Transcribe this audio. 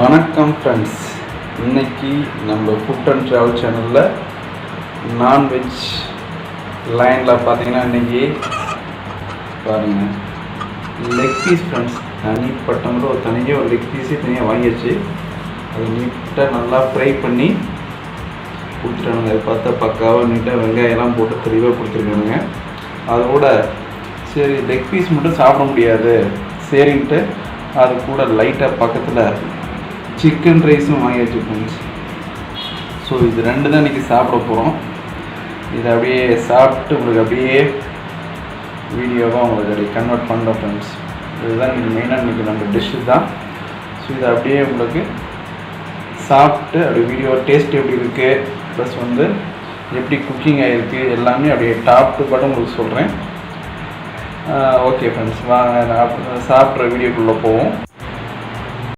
வணக்கம் ஃப்ரெண்ட்ஸ். இன்றைக்கி நம்ம ஃபுட் அண்ட் ட்ராவல் சேனலில் நான்வெஜ் லைனில் பார்த்தீங்கன்னா இன்றைக்கி பாருங்கள் லெக் பீஸ் ஃப்ரெண்ட்ஸ். தனிப்பட்டவங்களும் ஒரு தனியாக ஒரு லெக் பீஸே தனியாக வாங்கியாச்சு. அது நீட்டாக நல்லா ஃப்ரை பண்ணி கொடுத்துட்டானுங்க. அது பார்த்தா பக்காவாக நீட்டாக வெங்காயம்லாம் போட்டு தெளிவாக கொடுத்துருக்கானுங்க. அதோட சரி லெக் பீஸ் மட்டும் சாப்பிட முடியாது சரின்ட்டு அது கூட லைட்டாக பக்கத்தில் சிக்கன் ரைஸும் வாங்கியாச்சு ஃப்ரெண்ட்ஸ். ஸோ இது ரெண்டு தான் இன்றைக்கி சாப்பிட போகிறோம். இதை அப்படியே சாப்பிட்டு உங்களுக்கு அப்படியே வீடியோவாக உங்களுக்கு அப்படியே கன்வெர்ட் பண்ணுறோம் ஃப்ரெண்ட்ஸ். இதுதான் இன்றைக்கி மெயினாக இன்றைக்கி நம்ம டிஷ்ஷு தான். ஸோ இதை அப்படியே உங்களுக்கு சாப்பிட்டு அப்படியே வீடியோ டேஸ்ட் எப்படி இருக்குது ப்ளஸ் எப்படி குக்கிங் ஆகிருக்கு எல்லாமே அப்படியே டாப் டு பாட்டம் உங்களுக்கு சொல்கிறேன். ஓகே ஃப்ரெண்ட்ஸ், வாங்க சாப்பிட்ற வீடியோக்குள்ளே போவோம்.